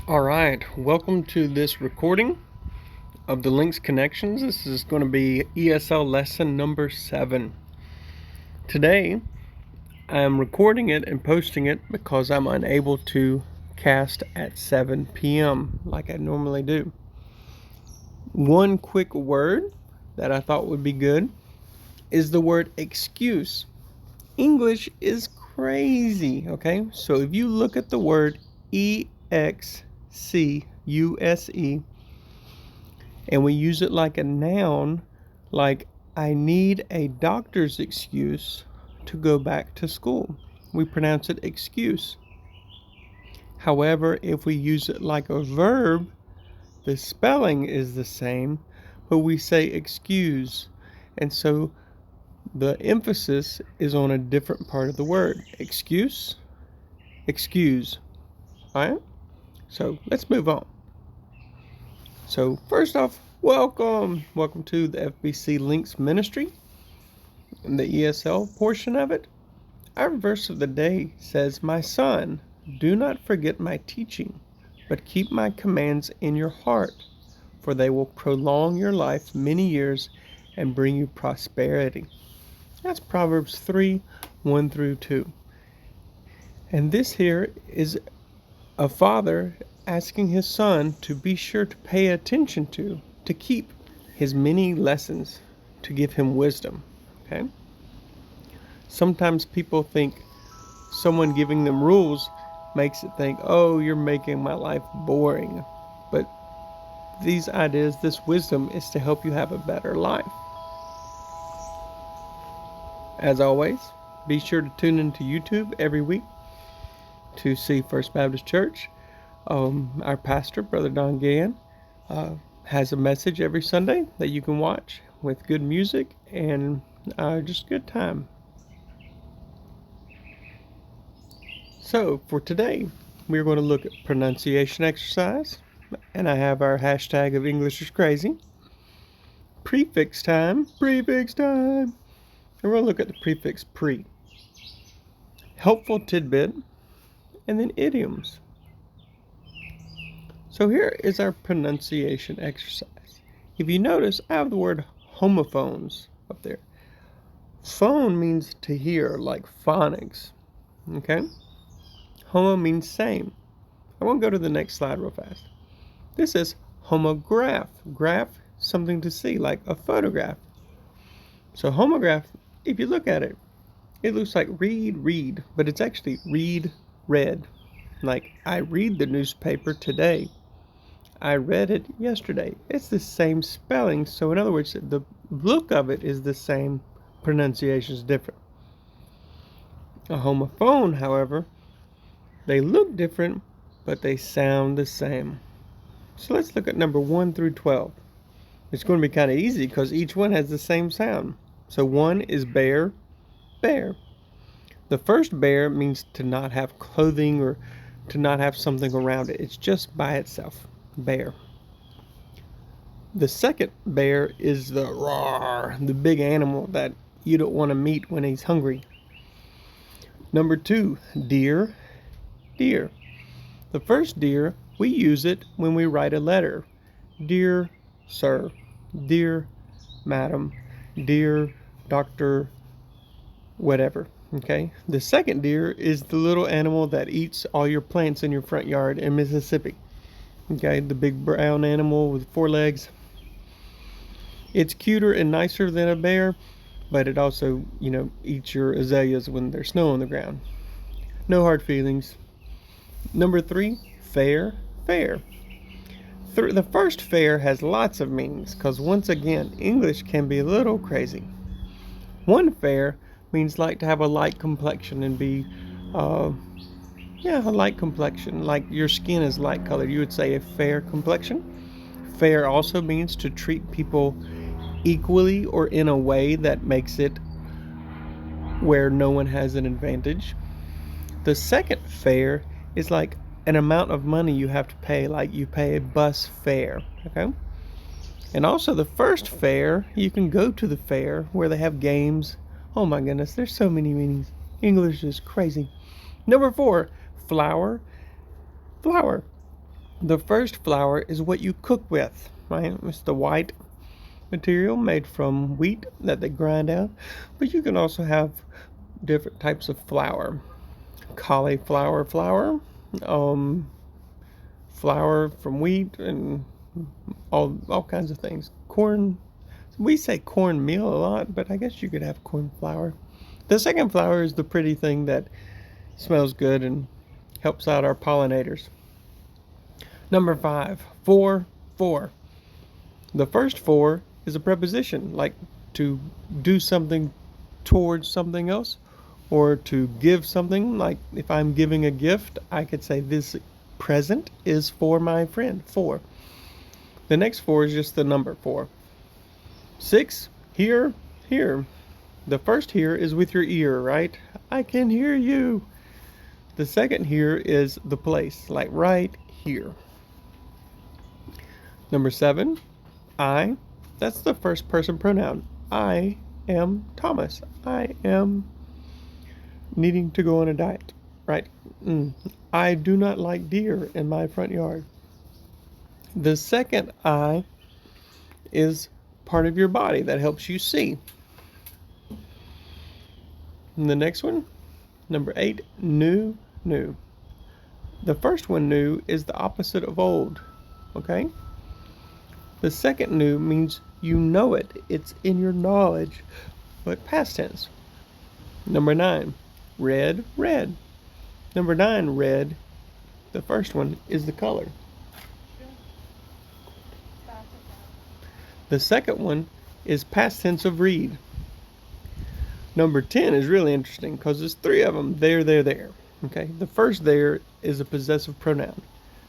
All right, welcome to this recording of the Links Connections. This is going to be ESL lesson number 7. Today, I am recording it and posting it because I'm unable to cast at 7 p.m. like I normally do. One quick word that I thought would be good is the word excuse. English is crazy, okay? So if you look at the word EXCUSE, and we use it like a noun, like I need a doctor's excuse to go back to school. We pronounce it excuse. However, if we use it like a verb, the spelling is the same, but we say excuse. And so the emphasis is on a different part of the word. Excuse, excuse. All right? So let's move on. So first off, welcome to the FBC Links Ministry and the ESL portion of it. Our verse of the day says, "My son, do not forget my teaching, but keep my commands in your heart, for they will prolong your life many years and bring you prosperity." That's Proverbs 3:1-2. And this here is a father asking his son to be sure to pay attention to keep his many lessons, to give him wisdom. Okay? Sometimes people think someone giving them rules makes it think, oh, you're making my life boring. But these ideas, this wisdom is to help you have a better life. As always, be sure to tune into YouTube every week to see First Baptist Church. Our pastor, Brother Don Gann, has a message every Sunday that you can watch with good music and just good time. So for today, we're going to look at pronunciation exercise, and I have our hashtag of English is crazy. Prefix time, and we're going to look at the prefix pre. Helpful tidbit, and then idioms. So here is our pronunciation exercise. If you notice, I have the word homophones up there. Phone means to hear, like phonics. Okay? Homo means same. I won't go to the next slide real fast. This is homograph. Graph, something to see, like a photograph. So homograph, if you look at it, it looks like read, but it's actually read. Like, I read the newspaper today. I read it yesterday. It's the same spelling, so in other words, the look of it is the same, pronunciation is different. A homophone, however, they look different, but they sound the same. So let's look at number 1-12. It's going to be kind of easy because each one has the same sound. So 1 is bear. The first bear means to not have clothing or to not have something around it. It's just by itself. Bear. The second bear is the roar, the big animal that you don't want to meet when he's hungry. Number 2, deer. The first dear, we use it when we write a letter. Dear sir, dear madam, dear doctor, whatever. Okay? The second deer is the little animal that eats all your plants in your front yard in Mississippi. Okay, the big brown animal with 4 legs. It's cuter and nicer than a bear, but it also, eats your azaleas when there's snow on the ground. No hard feelings. Number 3, fair. The first fair has lots of meanings because, once again, English can be a little crazy. One fair means like to have a light complexion and be a light complexion, like your skin is light colored. You would say a fair complexion. Fair also means to treat people equally or in a way that makes it where no one has an advantage. The second fare is like an amount of money you have to pay, like you pay a bus fare. Okay? And also the first fair, you can go to the fair where they have games. Oh my goodness, there's so many meanings. English is crazy. Number 4, flower. The first flour is what you cook with, right? It's the white material made from wheat that they grind out, but you can also have different types of flour. Cauliflower flour, flour from wheat, and all kinds of things. Corn, we say cornmeal a lot, but I guess you could have corn flour. The second flour is the pretty thing that smells good and helps out our pollinators. Number 5, for. The first for is a preposition, like to do something towards something else, or to give something. Like if I'm giving a gift, I could say this present is for my friend. For. The next for is just the number 4. 6, here. The first here is with your ear, right? I can hear you. The second here is the place, like right here. Number 7, I. That's the first person pronoun. I am Thomas. I am needing to go on a diet, right? I do not like deer in my front yard. The second I is part of your body that helps you see. And the next one, number 8, new. The first one, new, is the opposite of old, okay? The second new means you know it. It's in your knowledge, but past tense. Number 9, red. Number 9, red. The first one is the color. The second one is past tense of read. Number 10 is really interesting because there's 3 of them. There. Okay, the first there is a possessive pronoun.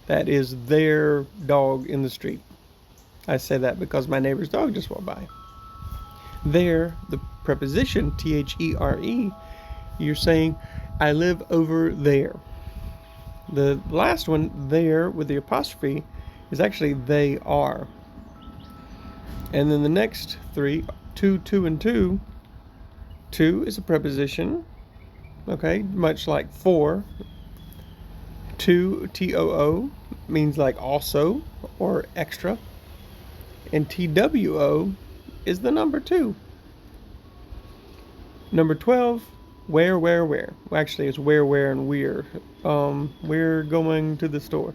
That is their dog in the street. I say that because my neighbor's dog just walked by. There, the preposition, THERE, you're saying, I live over there. The last one, there, with the apostrophe, is actually they are. And then the next 3, two, and two. Two is a preposition, okay, much like for. To, TOO, means like also or extra. And TWO is the number 2. Number 12, where. Well, actually, it's where, and we're. We're going to the store.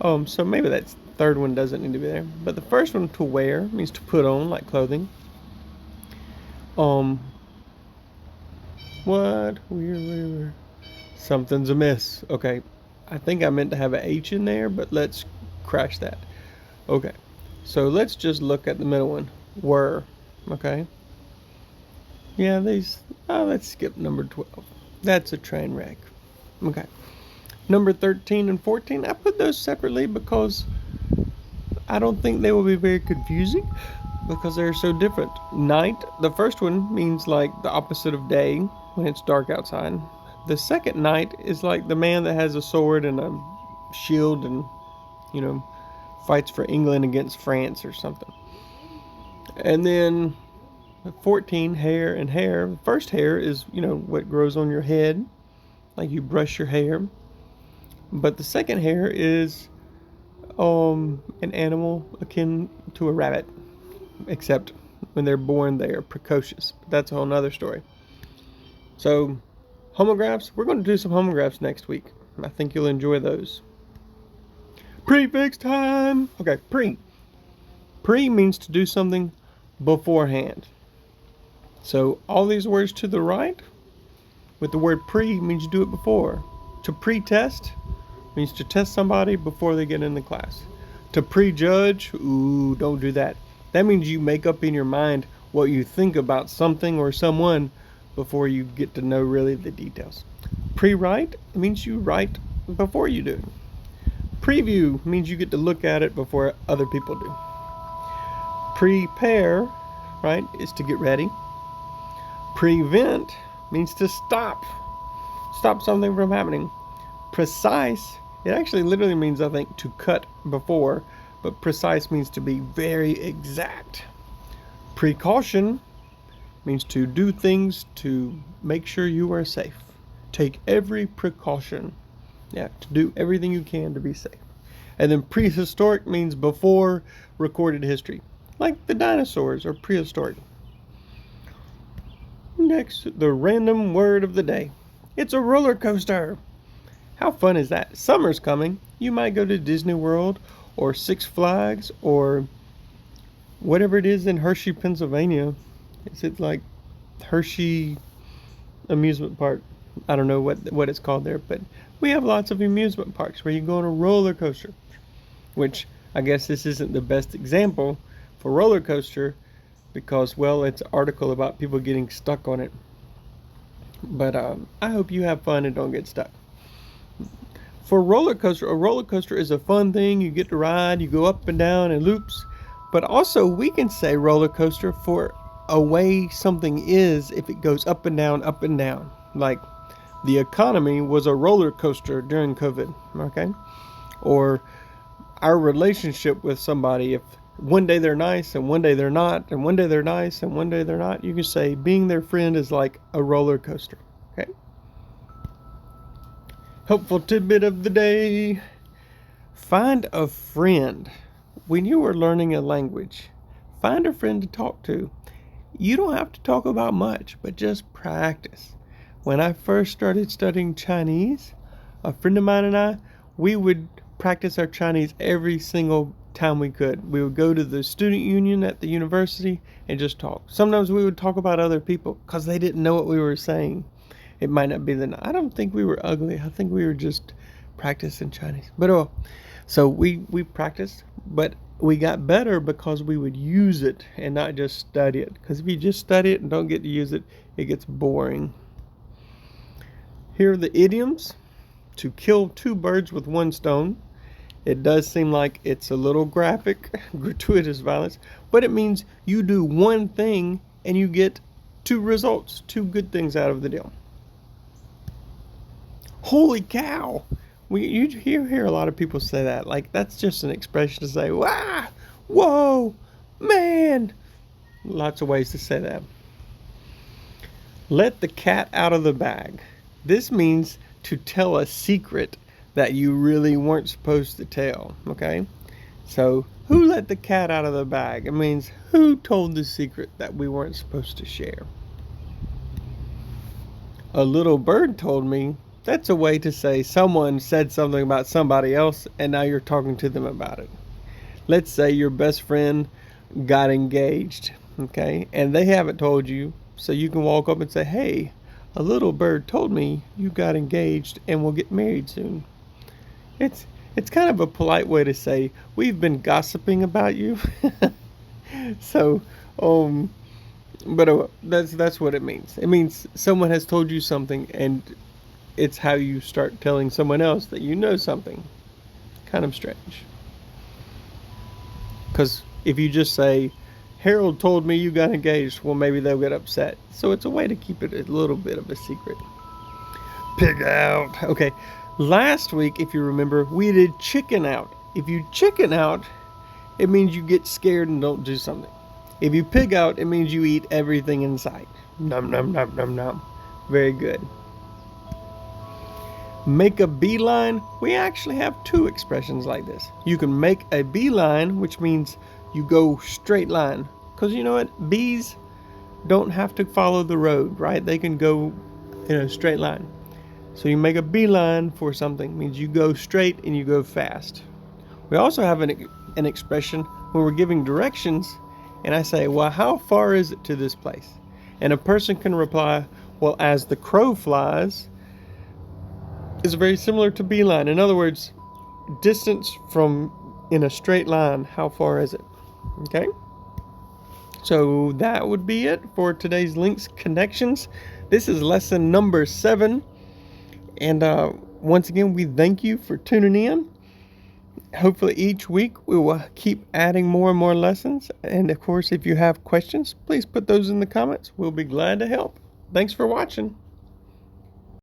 So maybe that third one doesn't need to be there. But the first one, to wear, means to put on, like clothing. What? Where? Something's amiss. Okay, I think I meant to have an H in there, but let's crash that. Okay, so let's just look at the middle one. Were. Okay. Yeah, let's skip number 12. That's a train wreck. Okay. Number 13 and 14, I put those separately because I don't think they will be very confusing because they're so different. Night, the first one means like the opposite of day when it's dark outside. The second night is like the man that has a sword and a shield and, fights for England against France or something. And then 14, hair and hair. First hair is, what grows on your head, like you brush your hair. But the second hair is an animal akin to a rabbit, except when they're born they are precocious. But that's a whole nother story. So homographs, we're going to do some homographs next week. I think you'll enjoy those. Prefix time. Okay, pre means to do something beforehand. So all these words to the right with the word pre means you do it before. To pre-test means to test somebody before they get into class. To prejudge, don't do that. That means you make up in your mind what you think about something or someone before you get to know really the details. Pre-write means you write before you do. Preview means you get to look at it before other people do. Prepare, right, is to get ready. Prevent means to stop something from happening. Precise, it actually literally means, I think, to cut before, but precise means to be very exact. Precaution means to do things to make sure you are safe. Take every precaution. Yeah, to do everything you can to be safe. And then prehistoric means before recorded history, like the dinosaurs are prehistoric. Next, the random word of the day. It's a roller coaster. How fun is that? Summer's coming. You might go to Disney World or Six Flags or whatever it is in Hershey, Pennsylvania. Is it like Hershey amusement park? I don't know what it's called there, but we have lots of amusement parks where you go on a roller coaster, which I guess this isn't the best example for roller coaster because, well, it's an article about people getting stuck on it. But I hope you have fun and don't get stuck. For a roller coaster is a fun thing. You get to ride, you go up and down in loops. But also we can say roller coaster for a way something is if it goes up and down, up and down. Like the economy was a roller coaster during COVID, okay? Or our relationship with somebody, if one day they're nice and one day they're not, and one day they're nice and one day they're not, you can say being their friend is like a roller coaster, okay? Helpful tidbit of the day. Find a friend. When you are learning a language, find a friend to talk to. You don't have to talk about much, but just practice. When I first started studying Chinese, a friend of mine and I, we would practice our Chinese every single time we could. We would go to the student union at the university and just talk. Sometimes we would talk about other people because they didn't know what we were saying. It might not be I don't think we were ugly. I think we were just practicing Chinese. But so we practiced, but we got better because we would use it and not just study it. Because if you just study it and don't get to use it, it gets boring. Here are the idioms. To kill two birds with one stone. It does seem like it's a little graphic, gratuitous violence, but it means you do one thing and you get two results, two good things out of the deal. Holy cow! You hear a lot of people say that. Like, that's just an expression to say, wow, whoa, man. Lots of ways to say that. Let the cat out of the bag. This means to tell a secret that you really weren't supposed to tell, okay? So, who let the cat out of the bag? It means who told the secret that we weren't supposed to share. A little bird told me. That's a way to say someone said something about somebody else and now you're talking to them about it. Let's say your best friend got engaged, okay? And they haven't told you, so you can walk up and say, hey, a little bird told me you got engaged and will get married soon. It's kind of a polite way to say we've been gossiping about you. So, but that's what it means. It means someone has told you something, and it's how you start telling someone else that you know something. Kind of strange. Because if you just say, Harold told me you got engaged, well, maybe they'll get upset. So it's a way to keep it a little bit of a secret. Pig out. Okay. Last week, if you remember, we did chicken out. If you chicken out, it means you get scared and don't do something. If you pig out, it means you eat everything in sight. Nom, nom, nom, nom, nom. Very good. Make a beeline. We actually have two expressions like this. You can make a beeline, which means you go straight line. Because you know what? Bees don't have to follow the road, right? They can go in a straight line. So you make a beeline for something. It means you go straight and you go fast. We also have an expression when we're giving directions and I say, well, how far is it to this place? And a person can reply, well, as the crow flies, is very similar to beeline. In other words, distance from in a straight line, how far is it? Okay? So that would be it for today's Links Connections. This is lesson number 7. And once again, we thank you for tuning in. Hopefully each week we will keep adding more and more lessons. And of course, if you have questions, please put those in the comments. We'll be glad to help. Thanks for watching.